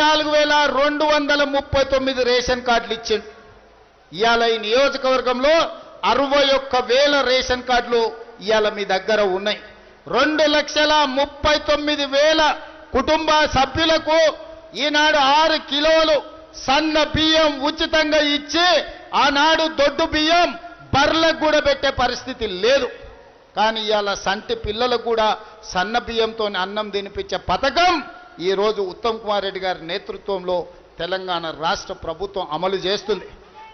4239 ration కార్డులు ఇచ్చిండు. ఇవాళ ఈ నియోజకవర్గంలో 61,000 రేషన్ కార్డులు ఇవాళ మీ దగ్గర ఉన్నాయి. 2,39,000 కుటుంబ సభ్యులకు ఈనాడు 6 కిలోలు సన్న బియ్యం ఉచితంగా ఇచ్చి ఆనాడు దొడ్డు బియ్యం బర్లకు కూడా పెట్టే పరిస్థితి లేదు. కానీ ఇవాళ సంటి పిల్లలకు కూడా సన్న బియ్యంతో అన్నం తినిపించే పథకం ఈరోజు ఉత్తమ్ కుమార్ రెడ్డి గారి నేతృత్వంలో తెలంగాణ రాష్ట్ర ప్రభుత్వం అమలు చేస్తుంది.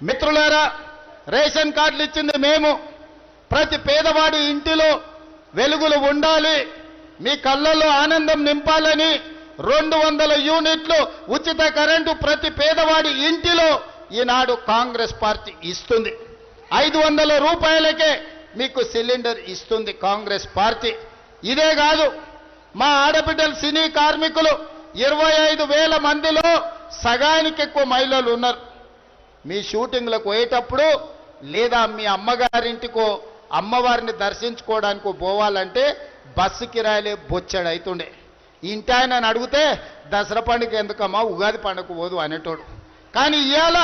మిత్రులారా, రేషన్ కార్డులు ఇచ్చింది మేము. ప్రతి పేదవాడి ఇంటిలో వెలుగులు ఉండాలి, మీ కళ్ళల్లో ఆనందం నింపాలని 200 యూనిట్లు ఉచిత కరెంటు ప్రతి పేదవాడి ఇంటిలో ఈనాడు కాంగ్రెస్ పార్టీ ఇస్తుంది. 500 రూపాయలకే మీకు సిలిండర్ ఇస్తుంది కాంగ్రెస్ పార్టీ. ఇదే కాదు, మా ఆడబిడ్డలు సినీ కార్మికులు 25,000 మందిలో సగానికి ఎక్కువ మహిళలు ఉన్నారు. మీ షూటింగ్లకు పోయేటప్పుడు లేదా మీ అమ్మగారింటికో అమ్మవారిని దర్శించుకోవడానికి పోవాలంటే బస్సు కిరాయిలే బొచ్చాడు అవుతుండే. ఇంటి ఆయన అడిగితే దసరా పండుగ ఎందుకమ్మా, ఉగాది పండుగ పోదు అనేటోడు. కానీ ఇవాళ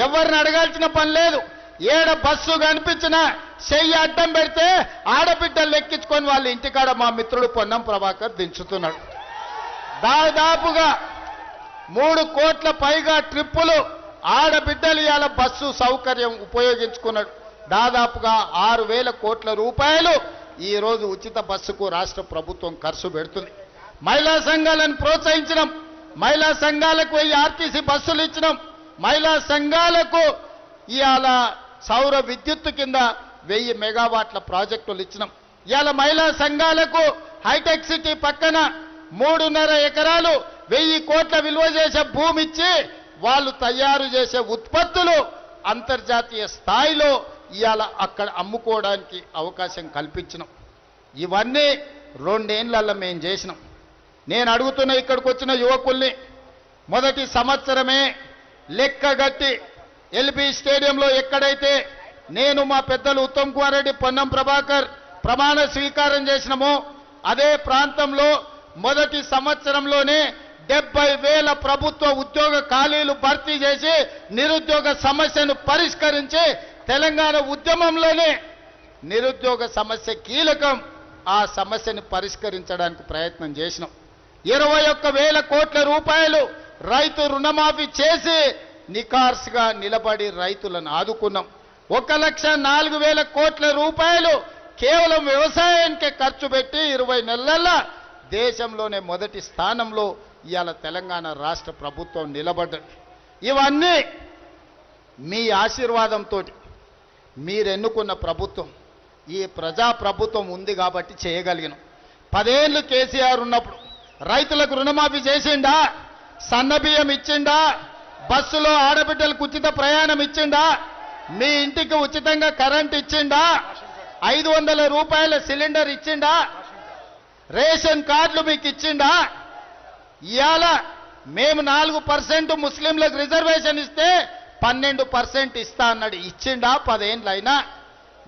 ఎవరిని అడగాల్సిన పని లేదు. ఏడ బస్సు కనిపించినా చెయ్యి అడ్డం పెడితే ఆడబిడ్డలు ఎక్కించుకొని వాళ్ళ ఇంటికాడ మా మిత్రుడు పొన్నం ప్రభాకర్ దించుతున్నాడు. దాదాపుగా 3 కోట్ల పైగా ట్రిప్పులు ఆడబిడ్డలు ఇవాళ బస్సు సౌకర్యం ఉపయోగించుకున్నాడు. దాదాపుగా 6,000 కోట్ల రూపాయలు ఈరోజు ఉచిత బస్సుకు రాష్ట్ర ప్రభుత్వం ఖర్చు పెడుతుంది. మహిళా సంఘాలను ప్రోత్సహించడం, మహిళా సంఘాలకు 1000 ఆర్టీసీ బస్సులు ఇచ్చినాం. మహిళా సంఘాలకు ఇవాళ సౌర విద్యుత్తు కింద 1000 మెగావాట్ల ప్రాజెక్టులు ఇచ్చినాం. ఇవాళ మహిళా సంఘాలకు హైటెక్ సిటీ పక్కన 3.5 ఎకరాలు 1000 కోట్ల విలువ చేసే భూమి ఇచ్చి వాళ్ళు తయారు చేసే ఉత్పత్తులు అంతర్జాతీయ స్థాయిలో ఇవాళ అక్కడ అమ్ముకోవడానికి అవకాశం కల్పించినాం. ఇవన్నీ 2 ఏళ్లలో మేము చేసినాం. నేను అడుగుతున్న ఇక్కడికి వచ్చిన యువకుల్ని, మొదటి సంవత్సరమే లెక్కగట్టి ఎల్బీ స్టేడియంలో ఎక్కడైతే నేను మా పెద్దలు ఉత్తమ్ కుమార్ రెడ్డి, పొన్నం ప్రభాకర్ ప్రమాణ స్వీకారం చేసినామో అదే ప్రాంతంలో మొదటి సంవత్సరంలోనే 70,000 ప్రభుత్వ ఉద్యోగ ఖాళీలు భర్తీ చేసి నిరుద్యోగ సమస్యను పరిష్కరించి తెలంగాణ ఉద్యమంలోనే నిరుద్యోగ సమస్య కీలకం, ఆ సమస్యను పరిష్కరించడానికి ప్రయత్నం చేసినాం. 21,000 కోట్ల రూపాయలు రైతు రుణమాఫీ చేసి నికార్స్గా నిలబడి రైతులను ఆదుకున్నాం. 1,04,000 కోట్ల రూపాయలు కేవలం వ్యవసాయానికే ఖర్చు పెట్టి 20 నెలల్లో దేశంలోనే మొదటి స్థానంలో ఇవాళ తెలంగాణ రాష్ట్ర ప్రభుత్వం నిలబడ్డది. ఇవన్నీ మీ ఆశీర్వాదంతో మీరు ఎన్నుకున్న ప్రభుత్వం, ఈ ప్రజా ప్రభుత్వం ఉంది కాబట్టి చేయగలిగినాం. 10 ఏళ్ళు కేసీఆర్ ఉన్నప్పుడు రైతులకు రుణమాఫీ చేసిండా? సన్నబియ్యం ఇచ్చిండా? బస్సులో ఆడబిడ్డలకు ఉచిత ప్రయాణం ఇచ్చిండా? మీ ఇంటికి ఉచితంగా కరెంట్ ఇచ్చిండా? 500 రూపాయల సిలిండర్ ఇచ్చిండా? రేషన్ కార్డులు మీకు ఇచ్చిండా? ఇవాళ మేము 4% ముస్లింలకు రిజర్వేషన్ ఇస్తే 12% ఇస్తా అన్నాడు. ఇచ్చిండా? 10 ఏళ్ళైనా.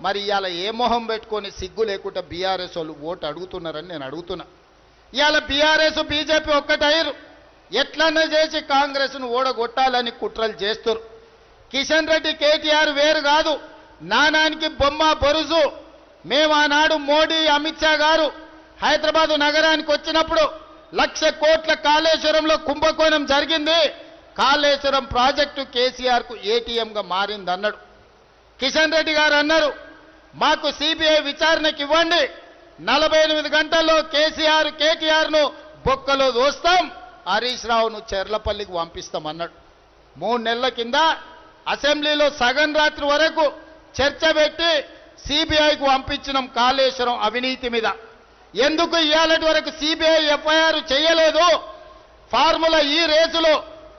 మరి ఇవాళ ఏ మొహం పెట్టుకొని సిగ్గు లేకుండా బీఆర్ఎస్ వాళ్ళు ఓటు అడుగుతున్నారని నేను అడుగుతున్నా. ఇవాళ బీఆర్ఎస్ బీజేపీ ఒక్కటయ్యారు. ఎట్లన్నా చేసి కాంగ్రెస్ను ఓడగొట్టాలని కుట్రలు చేస్తారు. కిషన్ రెడ్డి కేటీఆర్ వేరు కాదు, నానానికి బొమ్మ బొరుజు. మేము ఆనాడు మోడీ, అమిత్ షా గారు హైదరాబాదు నగరానికి వచ్చినప్పుడు 1,00,000 కోట్ల కాళేశ్వరంలో కుంభకోణం జరిగింది, కాళేశ్వరం ప్రాజెక్టు కేసీఆర్కు ఏటీఎంగా మారింది అన్నాడు. కిషన్ రెడ్డి గారు అన్నారు, మాకు సిబిఐ విచారణకి ఇవ్వండి, 48 గంటల్లో కేటీఆర్ను బొక్కలో దోస్తాం, హరీష్ రావును చెర్లపల్లికి పంపిస్తాం అన్నాడు. 3 నెలల కింద అసెంబ్లీలో సగం రాత్రి వరకు చర్చ పెట్టి సిబిఐకి పంపించినాం కాళేశ్వరం అవినీతి మీద. ఎందుకు ఇవాళటి వరకు సిబిఐ ఎఫ్ఐఆర్ చేయలేదు? ఫార్ములా ఈ రేసులో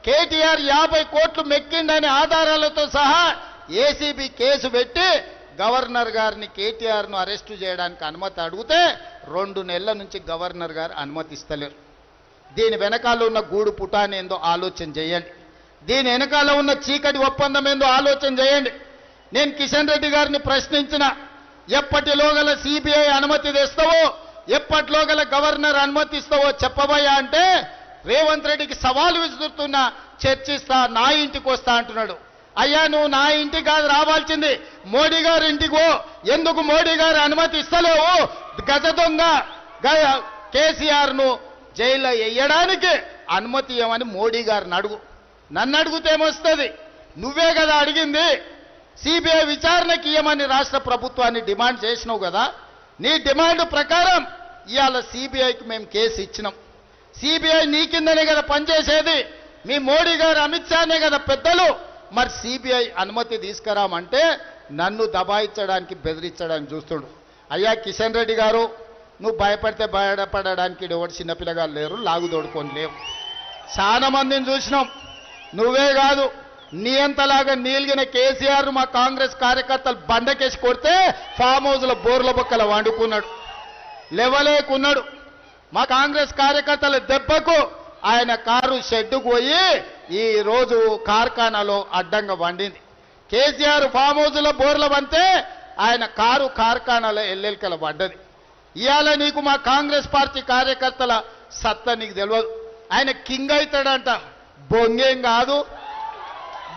కేటీఆర్ 50 కోట్లు మెక్కిండనే ఆధారాలతో సహా ఏసీబీ కేసు పెట్టి గవర్నర్ గారిని కేటీఆర్ను అరెస్టు చేయడానికి అనుమతి అడిగితే 2 నెలల నుంచి గవర్నర్ గారు అనుమతిస్తలేరు. దీని వెనకాల ఉన్న గూడు పుటాని ఏందో ఆలోచన చేయండి. దీని వెనకాల ఉన్న చీకటి ఒప్పందం ఏందో ఆలోచన చేయండి. నేను కిషన్ రెడ్డి గారిని ప్రశ్నించిన, ఎప్పటిలోగల సిబిఐ అనుమతి తెస్తావో, ఎప్పటిలోగల గవర్నర్ అనుమతిస్తావో చెప్పబోయా అంటే రేవంత్ రెడ్డికి సవాలు విసురుతున్నా, చర్చిస్తా, నా ఇంటికి వస్తా అంటున్నాడు. అయ్యా, నువ్వు నా ఇంటికి కాదు రావాల్సింది, మోడీ గారి ఇంటికి పో. ఎందుకు మోడీ గారు అనుమతి ఇస్తలేవు? గజ దొంగ కేసీఆర్ను జైల్లో వేయడానికి అనుమతి ఇవ్వమని మోడీ గారిని అడుగు. నన్ను అడుగుతే ఏమొస్తుంది? నువ్వే కదా అడిగింది. సిబిఐ విచారణకి ఇవ్వమని రాష్ట్ర ప్రభుత్వాన్ని డిమాండ్ చేసినావు కదా. నీ డిమాండ్ ప్రకారం ఇవాళ సిబిఐకి మేము కేసు ఇచ్చినాం. సిబిఐ నీ కిందనే కదా పనిచేసేది. మీ మోడీ గారు, అమిత్ షానే కదా పెద్దలు. మరి సిబిఐ అనుమతి తీసుకురామంటే నన్ను దబాయించడానికి, బెదిరించడానికి చూస్తుడు. అయ్యా కిషన్ రెడ్డి గారు, నువ్వు భయపడితే భయపడడానికి ఎవరు చిన్నపిల్లగారు లేరు, లాగు తోడుకొని లేవు. చాలా మందిని చూసినాం. నువ్వే కాదు, నీ అంతలాగా నీలిగిన కేసీఆర్ మా కాంగ్రెస్ కార్యకర్తలు బండకేసి కొడితే ఫామ్ హౌస్లో బోర్ల బొక్కల వండుకున్నాడు, లేవలేకున్నాడు. మా కాంగ్రెస్ కార్యకర్తల దెబ్బకు ఆయన కారు షెడ్డుకు పోయి ఈ రోజు కార్ఖానాలో అడ్డంగా వండింది. కేసీఆర్ ఫామ్ హౌస్లో బోర్ల వంతే ఆయన కారు కార్ఖానాలో ఎల్లెల్కల పడ్డది. ఇవాళ నీకు మా కాంగ్రెస్ పార్టీ కార్యకర్తల సత్తా నీకు తెలియదు. ఆయన కింగ్ అవుతాడంట, బొంగేం కాదు.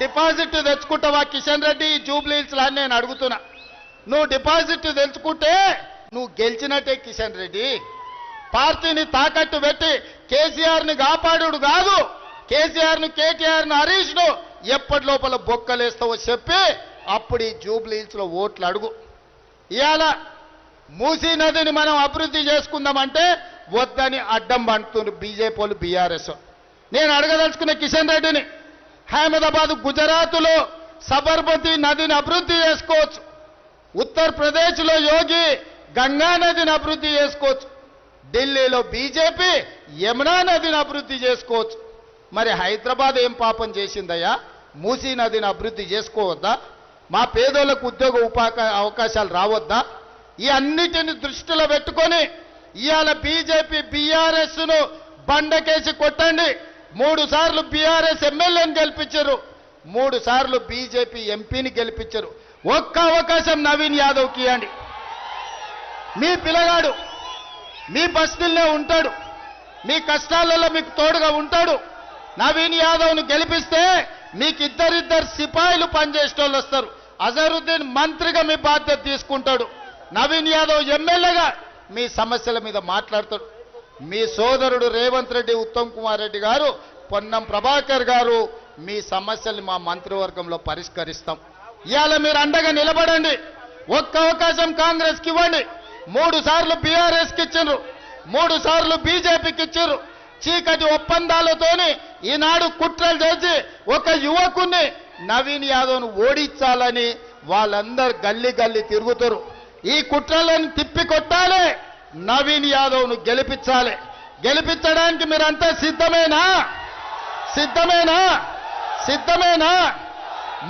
డిపాజిట్ తెచ్చుకుంటావా కిషన్ రెడ్డి? జూబ్లీహిల్స్లో అని నేను అడుగుతున్నా. నువ్వు డిపాజిట్ తెచ్చుకుంటే నువ్వు గెలిచినట్టే కిషన్ రెడ్డి. పార్టీని తాకట్టు పెట్టి కేసీఆర్ని కాపాడు కాదు, కేసీఆర్ను, కేటీఆర్ను, హరీష్ను ఎప్పటి లోపల బొక్కలేస్తావో చెప్పి అప్పుడు ఈ జూబ్లీహిల్స్లో ఓట్లు అడుగు. ఇవాళ మూసీ నదిని మనం అభివృద్ధి చేసుకుందామంటే వద్దని అడ్డం పండుతున్నారు బీజేపీ వాళ్ళు, బీఆర్ఎస్. నేను అడగదలుచుకున్న కిషన్ రెడ్డిని, అహ్మదాబాద్ గుజరాత్లో సబర్మతి నదిని అభివృద్ధి చేసుకోవచ్చు. ఉత్తరప్రదేశ్లో యోగి గంగా నదిని అభివృద్ధి చేసుకోవచ్చు. ఢిల్లీలో బీజేపీ యమునా నదిని అభివృద్ధి చేసుకోవచ్చు. మరి హైదరాబాద్ ఏం పాపం చేసిందయ్యా? మూసీ నదిని అభివృద్ధి చేసుకోవద్దా? మా పేదోళ్లకు ఉద్యోగ అవకాశాలు రావద్దా? ఈ అన్నిటిని దృష్టిలో పెట్టుకొని ఇవాళ బీజేపీ బీఆర్ఎస్ను బండకేసి కొట్టండి. 3 సార్లు బీఆర్ఎస్ ఎమ్మెల్యేని గెలిపించారు, 3 సార్లు బీజేపీ ఎంపీని గెలిపించారు. ఒక్క అవకాశం నవీన్ యాదవ్కి ఇవ్వండి. మీ పిల్లగాడు మీ బస్తీల్లో ఉంటాడు, మీ కష్టాలలో మీకు తోడుగా ఉంటాడు. నవీన్ యాదవ్ను గెలిపిస్తే మీకు ఇద్దరిద్దరు సిపాయిలు పనిచేసేటోళ్ళు వస్తారు. అజరుద్దీన్ మంత్రిగా మీ బాధ్యత తీసుకుంటాడు. నవీన్ యాదవ్ ఎమ్మెల్యేగా మీ సమస్యల మీద మాట్లాడతాడు. మీ సోదరుడు రేవంత్ రెడ్డి, ఉత్తమ్ కుమార్ రెడ్డి గారు, పొన్నం ప్రభాకర్ గారు మీ సమస్యల్ని మా మంత్రివర్గంలో పరిష్కరిస్తాం. ఇవాళ మీరు అండగా నిలబడండి. ఒక్క అవకాశం కాంగ్రెస్కి ఇవ్వండి. 3 సార్లు బీఆర్ఎస్కి ఇచ్చారు, 3 సార్లు బీజేపీకి ఇచ్చారు. చీకటి ఒప్పందాలతోని ఈనాడు కుట్రలు చేసి ఒక యువకుని నవీన్ యాదవ్ను ఓడించాలని వాళ్ళందరూ గల్లీ గల్లీ తిరుగుతారు. ఈ కుట్రలను తిప్పికొట్టాలి, నవీన్ యాదవ్ను గెలిపించాలి. గెలిపించడానికి మీరంతా సిద్ధమేనా? సిద్ధమేనా? సిద్ధమేనా?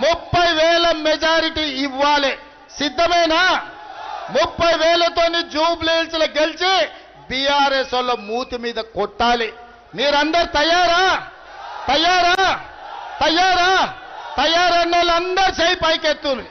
30,000 మెజారిటీ ఇవ్వాలి. సిద్ధమేనా? 30,000తోని జూబ్లీహిల్స్లో గెలిచి బీఆర్ఎస్ వాళ్ళ మూతి మీద కొట్టాలి. మీరందరు తయారా? తయారా? తయారా? తయారన్న వాళ్ళందరూ చేయి పైకెత్తుని.